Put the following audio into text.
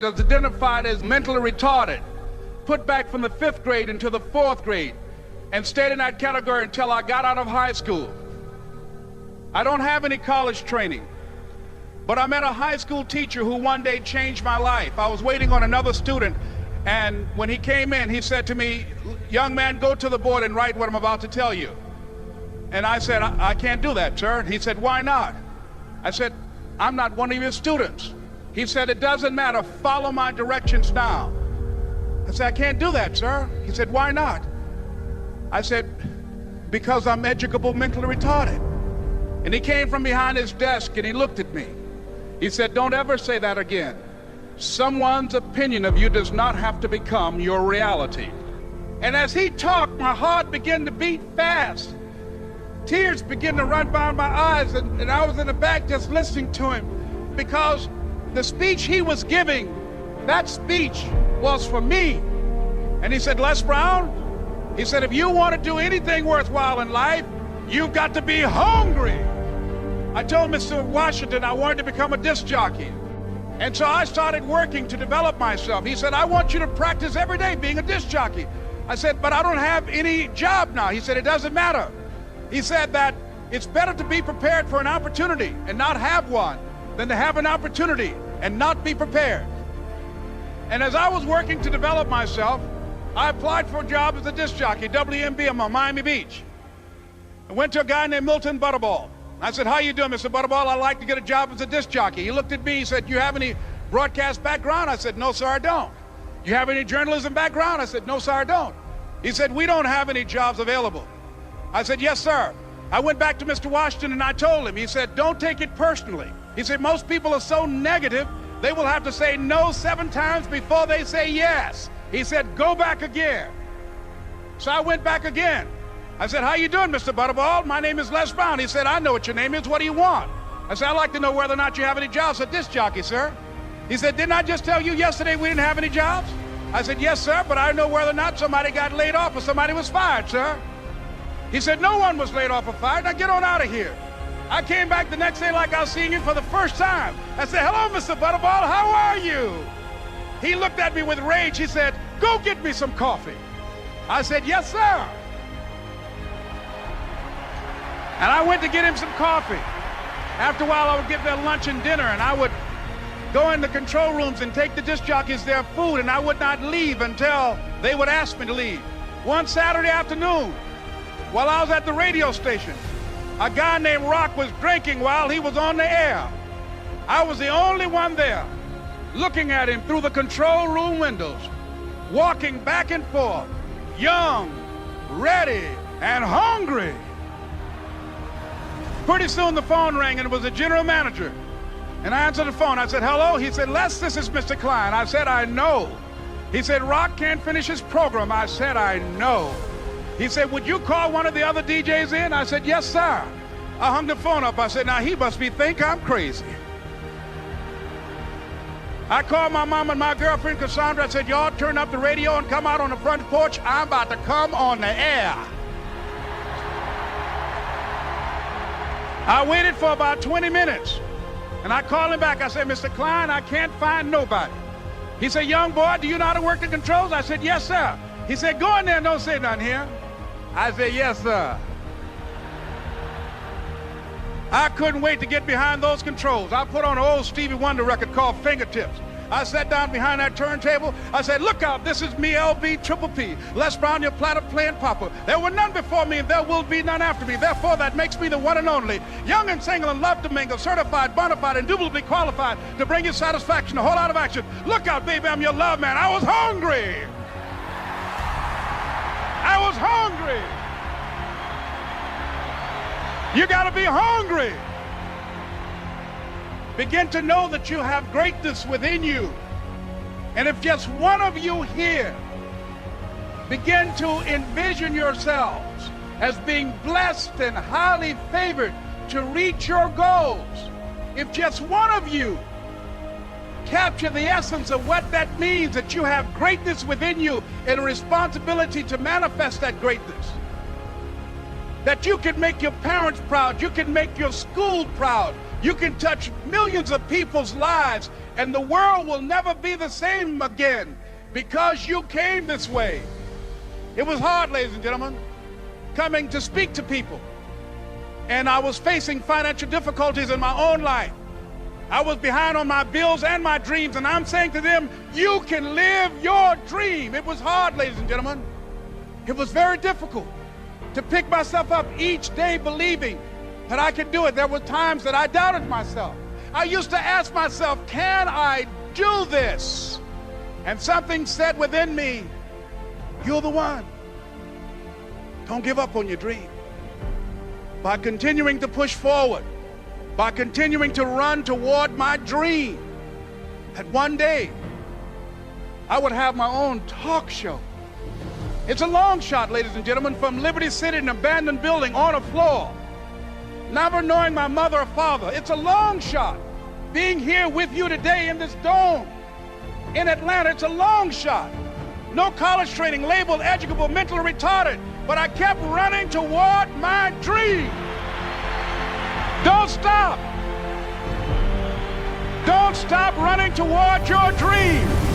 is identified as mentally retarded, put back from the 5th grade into the 4th grade, and stayed in that category until I got out of high school. I don't have any college training, but I met a high school teacher who one day changed my life. I was waiting on another student, and when he came in, he said to me, "Young man, go to the board and write what I'm about to tell you." And I said, I can't do that, sir. He said, "Why not?" I said, "I'm not one of your students." He said, "It doesn't matter, follow my directions now." I said, "I can't do that, sir." He said, "Why not?" I said, "Because I'm educable mentally retarded." And he came from behind his desk and he looked at me. He said, "Don't ever say that again. Someone's opinion of you does not have to become your reality." And as he talked, my heart began to beat fast. Tears began to run down my eyes, and I was in the back just listening to him, because the speech he was giving, that speech was for me. And he said, "Les Brown," he said, "if you want to do anything worthwhile in life, you've got to be hungry." I told Mr. Washington I wanted to become a disc jockey. And so I started working to develop myself. He said, "I want you to practice every day being a disc jockey." I said, "But I don't have any job now." He said, "It doesn't matter." He said that it's better to be prepared for an opportunity and not have one than to have an opportunity and not be prepared. And as I was working to develop myself, I applied for a job as a disc jockey, WMBM on Miami Beach. I went to a guy named Milton Butterball. I said, "How you doing, Mr. Butterball? I'd like to get a job as a disc jockey." He looked at me, he said, "You have any broadcast background?" I said, "No, sir, I don't." "You have any journalism background?" I said, "No, sir, I don't." He said, "We don't have any jobs available." I said, "Yes, sir." I went back to Mr. Washington and I told him. He said, "Don't take it personally." He said, "Most people are so negative, they will have to say no 7 times before they say yes." He said, "Go back again." So I went back again. I said, "How you doing, Mr. Butterball? My name is Les Brown." He said, "I know what your name is. What do you want?" I said, "I'd like to know whether or not you have any jobs for disc jockey, sir." He said, "Didn't I just tell you yesterday we didn't have any jobs?" I said, "Yes, sir, but I know whether or not somebody got laid off or somebody was fired, sir." He said, "No one was laid off or fired. Now get on out of here." I came back the next day like I was seeing him for the first time. I said, "Hello, Mr. Butterball, how are you?" He looked at me with rage. He said, "Go get me some coffee." I said, "Yes, sir." And I went to get him some coffee. After a while, I would get their lunch and dinner, and I would go in the control rooms and take the disc jockeys their food, and I would not leave until they would ask me to leave. One Saturday afternoon, while I was at the radio station, a guy named Rock was drinking while he was on the air. I was the only one there, looking at him through the control room windows, walking back and forth, young, ready, and hungry. Pretty soon the phone rang, and it was the general manager. And I answered the phone. I said, "Hello?" He said, "Les, this is Mr. Klein." I said, "I know." He said, "Rock can't finish his program." I said, "I know." He said, "Would you call one of the other DJs in?" I said, "Yes, sir." I hung the phone up. I said, "Now he must think I'm crazy." I called my mom and my girlfriend, Cassandra. I said, "Y'all turn up the radio and come out on the front porch. I'm about to come on the air." I waited for about 20 minutes, and I called him back. I said, "Mr. Klein, I can't find nobody." He said, "Young boy, do you know how to work the controls?" I said, "Yes, sir." He said, "Go in there and don't say nothing here." I said, "Yes, sir." I couldn't wait to get behind those controls. I put on an old Stevie Wonder record called Fingertips. I sat down behind that turntable. I said, "Look out, this is me, LB Triple P, Les Brown, your platter playing papa. There were none before me and there will be none after me. Therefore, that makes me the one and only. Young and single and love to mingle, certified, bona fide, indubitably qualified to bring you satisfaction, a whole lot of action. Look out, baby, I'm your love man." I was hungry. I was hungry. You got to be hungry. Begin to know that you have greatness within you. And if just one of you here begin to envision yourselves as being blessed and highly favored to reach your goals, if just one of you capture the essence of what that means, that you have greatness within you and a responsibility to manifest that greatness, that you can make your parents proud, you can make your school proud, you can touch millions of people's lives And the world will never be the same again because you came this way. It was hard, ladies and gentlemen, coming to speak to people. And I was facing financial difficulties in my own life. I was behind on my bills and my dreams, and I'm saying to them, you can live your dream. It was hard, ladies and gentlemen. It was very difficult to pick myself up each day believing that I could do it. There were times that I doubted myself. I used to ask myself, can I do this? And something said within me, you're the one. Don't give up on your dream. By continuing to push forward, by continuing to run toward my dream, that one day I would have my own talk show. It's a long shot, ladies and gentlemen, from Liberty City, an abandoned building on a floor, never knowing my mother or father. It's a long shot. Being here with you today in this dome in Atlanta, it's a long shot. No college training, labeled educable, mentally retarded, but I kept running toward my dream. Don't stop. Don't stop running toward your dream.